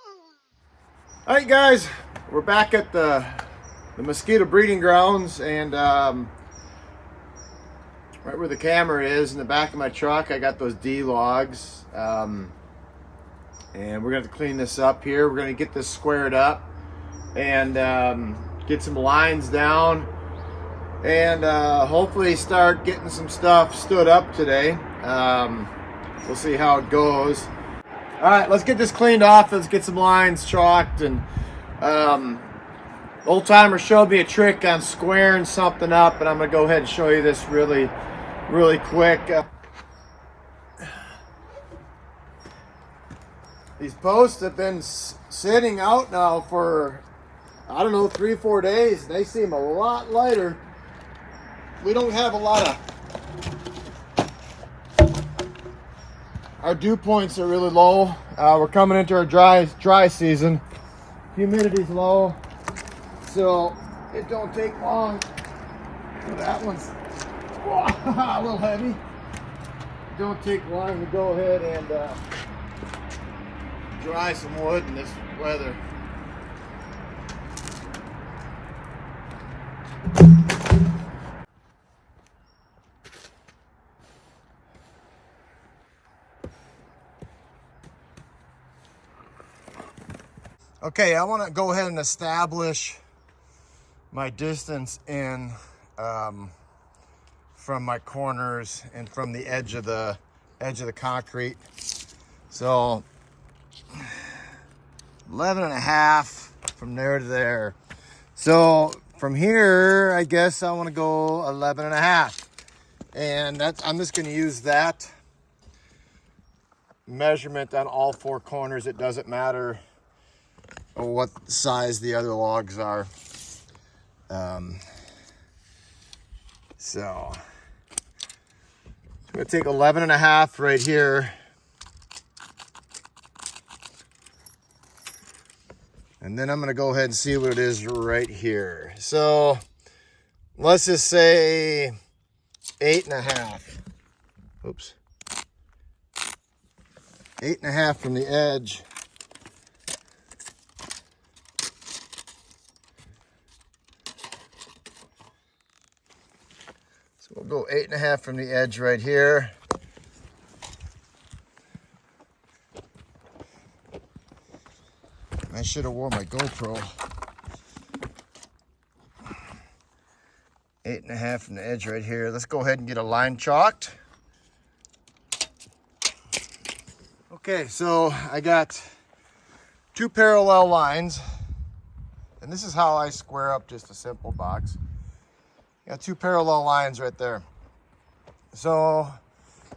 All right, guys, we're back at the mosquito breeding grounds, and right where the camera is in the back of my truck, I got those D logs, and we're going to clean this up here. We're going to get this squared up and get some lines down, and hopefully start getting some stuff stood up today. We'll see how it goes. All right, let's get this cleaned off. Let's get some lines chalked. And old timer showed me a trick on squaring something up, and I'm gonna go ahead and show you this really quick. These posts have been sitting out now for, I don't know, 3-4 days. They seem a lot lighter. We don't have a lot of, our dew points are really low. We're coming into our dry season. Humidity's low, so it don't take long. That one's a little heavy. Don't take long to go ahead and dry some wood in this weather. Okay, I want to go ahead and establish my distance in from my corners and from the edge of the concrete. So 11.5 from there to there. So from here, I guess I want to go 11.5, and I'm just going to use that measurement on all 4 corners. It doesn't matter what size the other logs are. So I'm going to take 11.5 right here, and then I'm going to go ahead and see what it is right here. So let's just say 8.5. Oops. 8.5 from the edge. We'll go 8.5 from the edge right here. I should have worn my GoPro. 8.5 from the edge right here. Let's go ahead and get a line chalked. Okay, so I got 2 parallel lines, and this is how I square up just a simple box. Got 2 parallel lines right there. So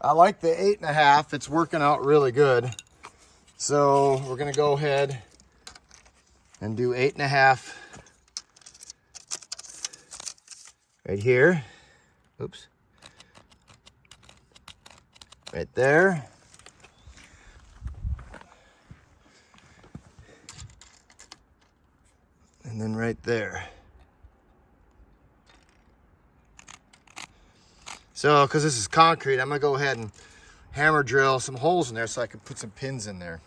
I like the 8.5. It's working out really good. So we're gonna go ahead and do 8.5 right here. Oops. Right there. And then right there. So, because this is concrete, I'm going to go ahead and hammer drill some holes in there so I can put some pins in there.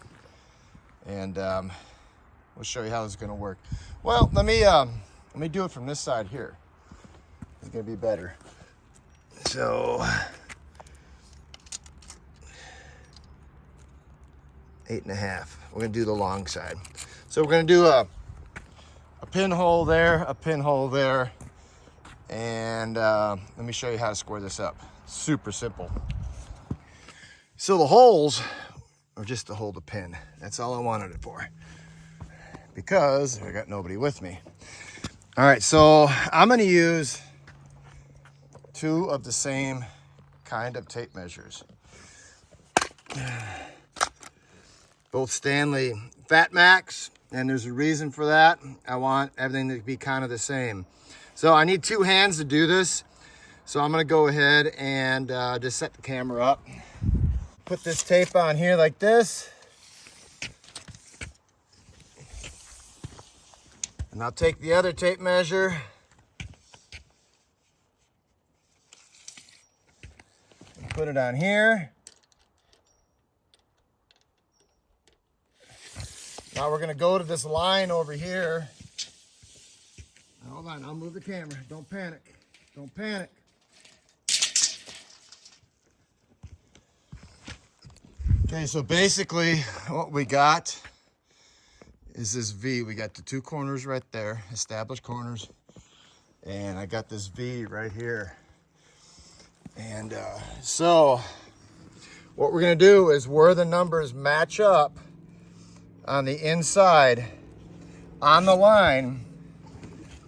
And we'll show you how this is going to work. Well, let me do it from this side here. It's going to be better. So, 8.5. We're going to do the long side. So we're going to do a pinhole there, a pinhole there. And let me show you how to square this up. Super simple. So the holes are just to hold a pin. That's all I wanted it for, because I got nobody with me. All right, so I'm going to use 2 of the same kind of tape measures. Both Stanley Fat Max, and there's a reason for that. I want everything to be kind of the same. So I need 2 hands to do this. So I'm gonna go ahead and just set the camera up. Put this tape on here like this. And I'll take the other tape measure. And put it on here. Now we're gonna go to this line over here. Hold on, I'll move the camera. Don't panic. Don't panic. Okay, so basically what we got is this V. We got the two corners right there, established corners. And I got this V right here. And so what we're gonna do is where the numbers match up on the inside on the line,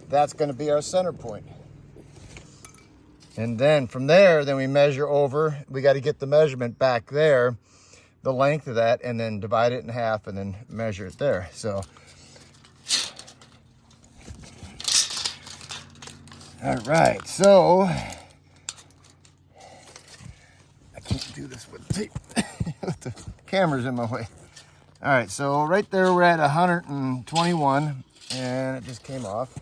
that's gonna be our center point. And then from there, then we measure over. We gotta get the measurement back there, the length of that, and then divide it in half and then measure it there. So, all right, so I can't do this with tape. The camera's in my way. All right, so right there we're at 121, and it just came off.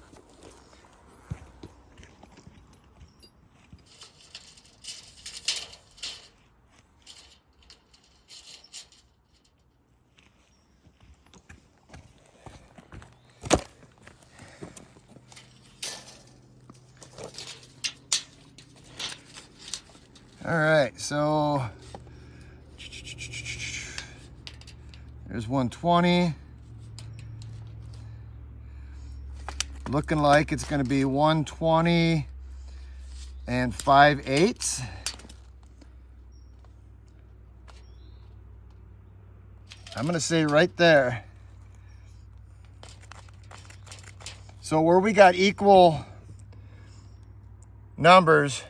All right, so there's 120. Looking like it's gonna be 120 and 5/8. I'm gonna say right there. So where we got equal numbers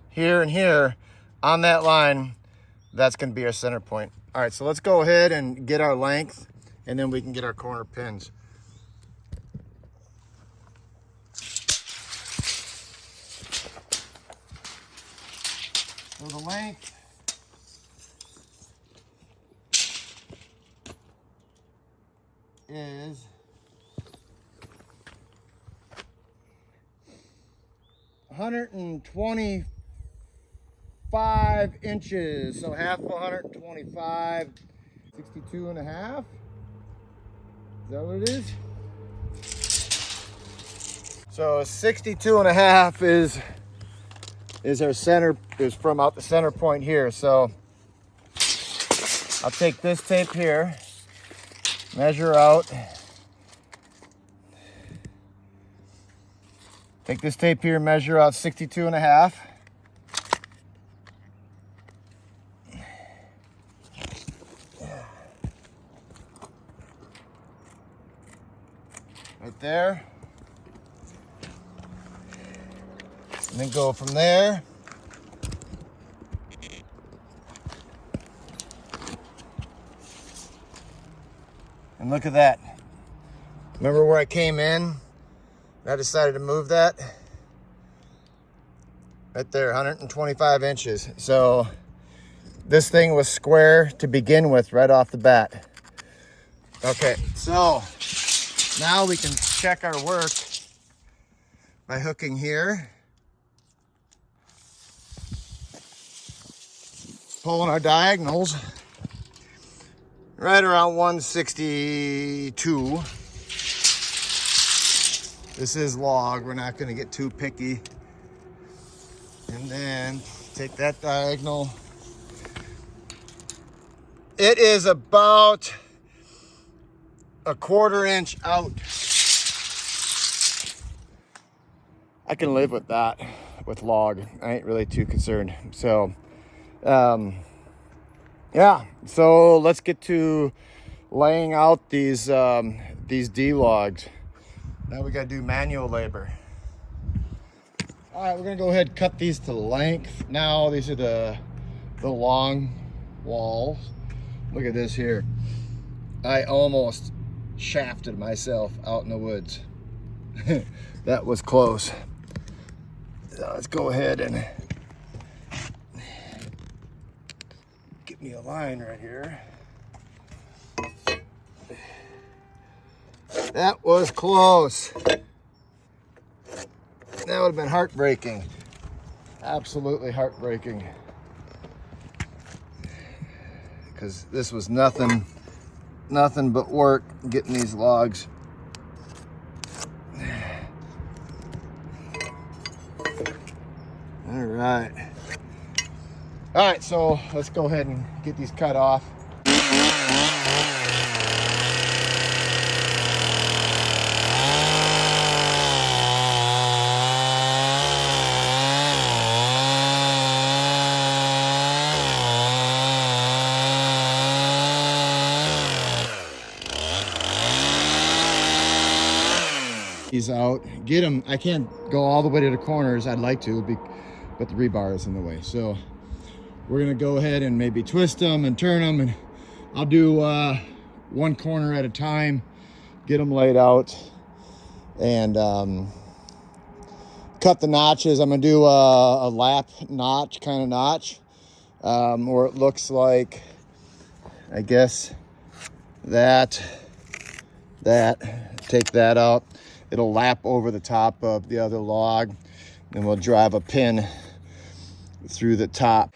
here and here, on that line, that's going to be our center point. All right, so let's go ahead and get our length, and then we can get our corner pins. So the length is 125 inches, so half of 125, 62 and a half. Is that what it is? So 62 and a half is our center, is from out the center point here. So I'll take this tape here, measure out. Take this tape here, measure out 62 and a half. Right there. And then go from there. And look at that. Remember where I came in? I decided to move that. Right there, 125 inches. So this thing was square to begin with right off the bat. Okay, so now we can check our work by hooking here. Pulling our diagonals. Right around 162. This is log, we're not gonna get too picky. And then take that diagonal. It is about a 1/4 inch out. I can live with that, with log. I ain't really too concerned. So, yeah, so let's get to laying out these D logs. Now we gotta do manual labor. All right, we're gonna go ahead and cut these to length. Now these are the long walls. Look at this here. I almost shafted myself out in the woods. That was close. So let's go ahead and get me a line right here. That was close. That would have been heartbreaking. Absolutely heartbreaking. Because this was nothing nothing but work getting these logs. All right. All right, so let's go ahead and get these cut off. These out, get them. I can't go all the way to the corners. I'd like to, but the rebar is in the way. So we're gonna go ahead and maybe twist them and turn them, and I'll do one corner at a time, get them laid out, and cut the notches. I'm gonna do a lap notch kind of notch, where it looks like, I guess, that, take that out. It'll lap over the top of the other log. Then we'll drive a pin through the top.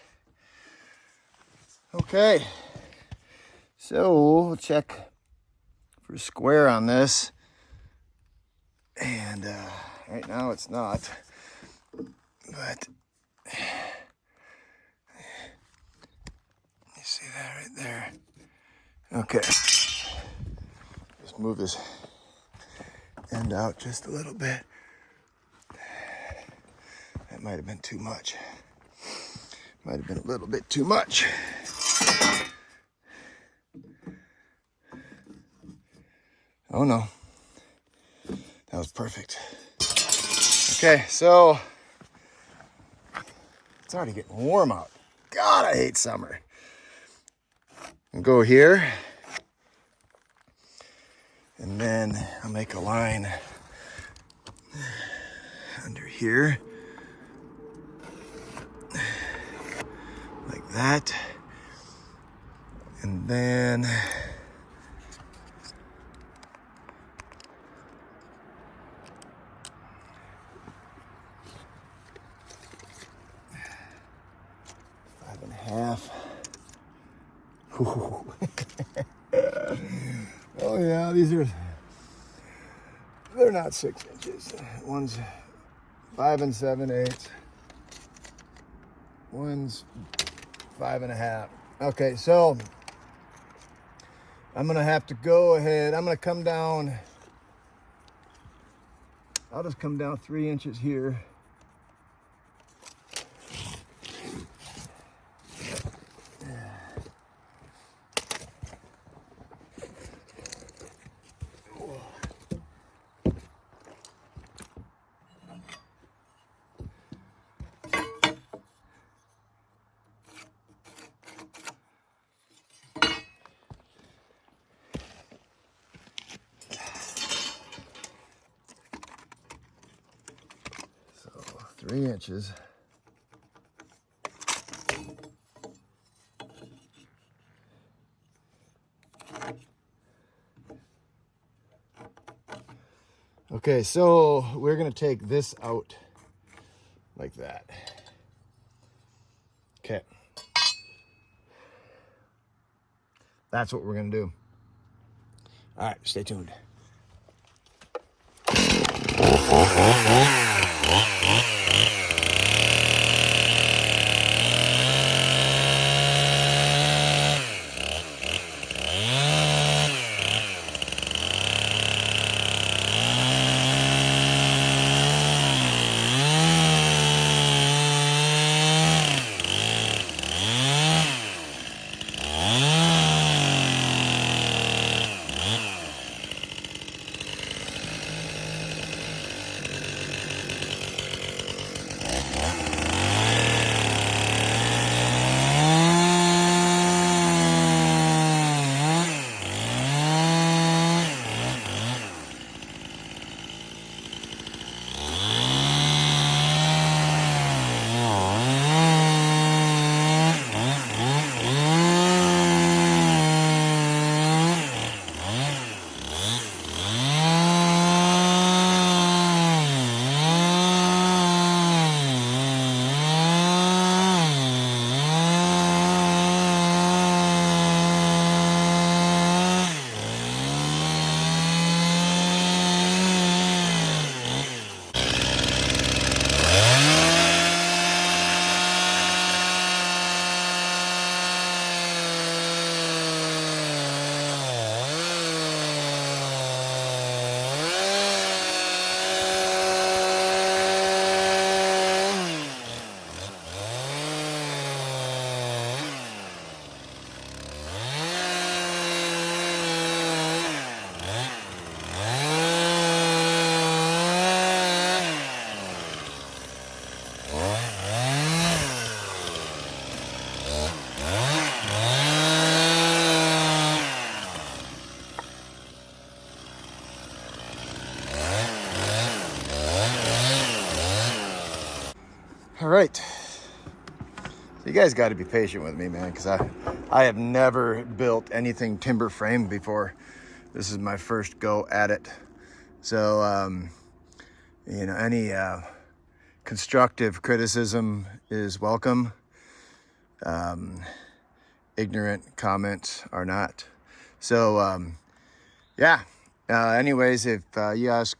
Okay, so we'll check for square on this. And right now it's not, but you see that right there? Okay, just move this end out just a little bit. That might have been too much. Might have been a little bit too much. Oh no, that was perfect. Okay, so it's already getting warm out. God, I hate summer. I'll go here, and then I'll make a line under here, like that, and then half. Oh yeah, they're not 6 inches. One's 5 7/8. One's 5 1/2. Okay, so I'm gonna have to go ahead. I'm gonna come down. I'll just come down 3 inches here. So 3 inches. Okay, so we're gonna take this out like that. Okay. That's what we're gonna do. All right, stay tuned. All right. So you guys got to be patient with me, man, because I have never built anything timber frame before. This is my first go at it. So, you know, any constructive criticism is welcome. Ignorant comments are not. So, yeah. Anyways, if you ask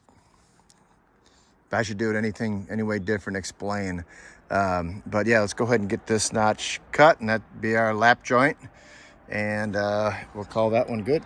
if I should do it any way different, explain. But yeah, let's go ahead and get this notch cut, and that'd be our lap joint. And we'll call that one good.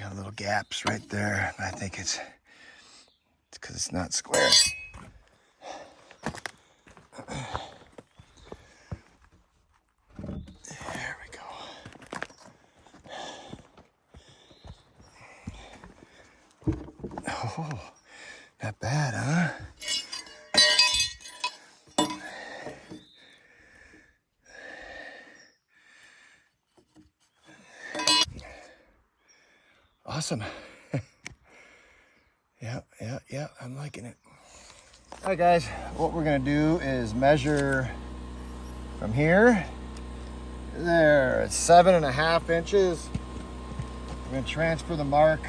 Got little gaps right there, but I think it's because it's not square. There we go. Oh, not bad, huh? Awesome. Yeah, I'm liking it. All right, guys, what we're gonna do is measure from here to there. It's 7.5 inches. We're gonna transfer the mark.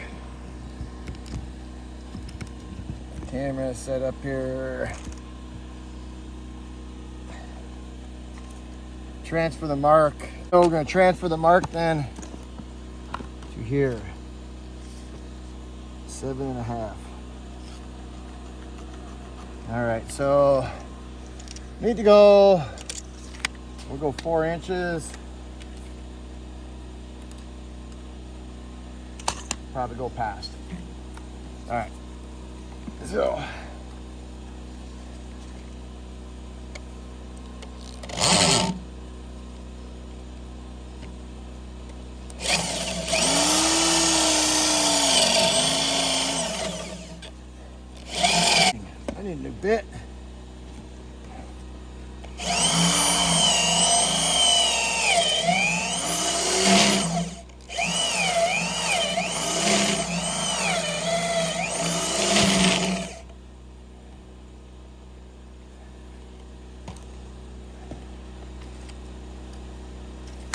Camera set up here. Transfer the mark. So we're gonna transfer the mark then to here. 7.5. All right, so need to go, we'll go 4 inches. Probably go past. All right, so. I need a new bit.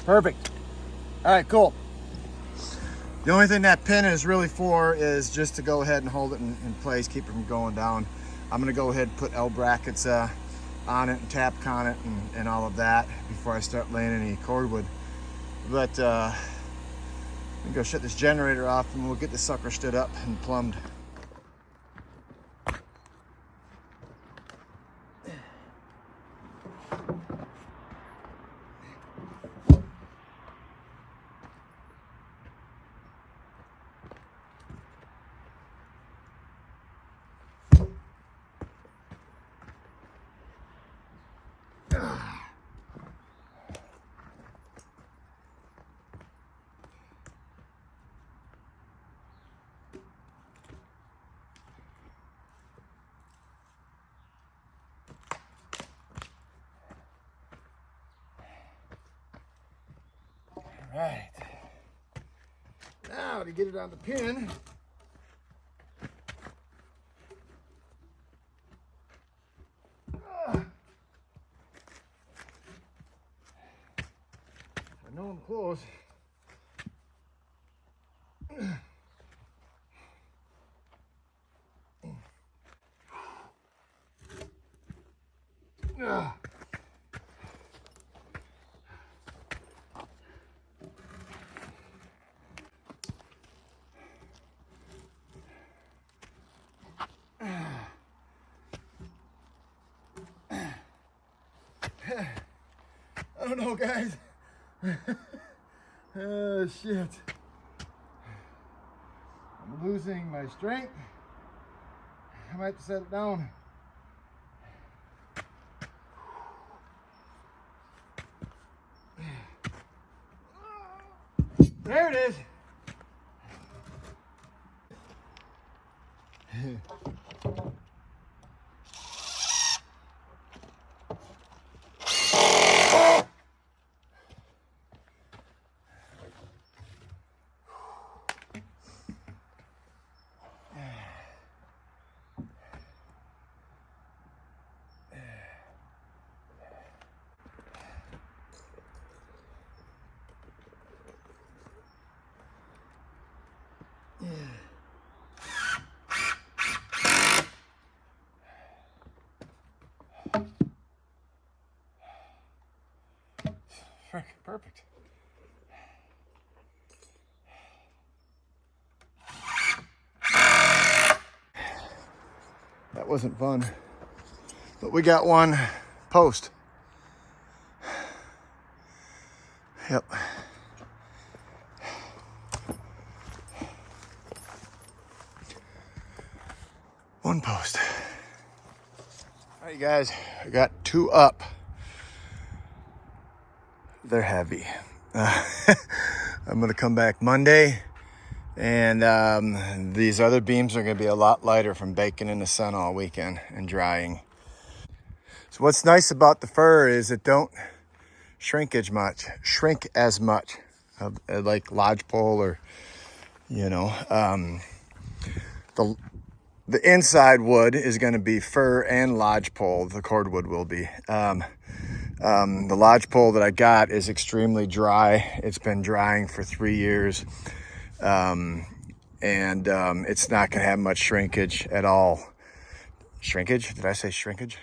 Perfect. All right, cool. The only thing that pin is really for is just to go ahead and hold it in place, keep it from going down. I'm gonna go ahead and put L brackets on it and Tapcon it and all of that before I start laying any cordwood. But let me go shut this generator off and we'll get the sucker stood up and plumbed. All right, now to get it on the pin, Ugh. I don't know, guys. Oh, shit. I'm losing my strength. I might have to set it down. There it is. Perfect. That wasn't fun, but we got one post. Yep. One post. All right, you guys, I got 2 up. They're heavy. I'm gonna come back Monday, and these other beams are gonna be a lot lighter from baking in the sun all weekend and drying. So what's nice about the fur is it don't shrink as much like lodgepole, or the inside wood is going to be fir and lodgepole. The cordwood will be. The lodgepole that I got is extremely dry. It's been drying for 3 years. It's not going to have much shrinkage at all. Shrinkage? Did I say shrinkage?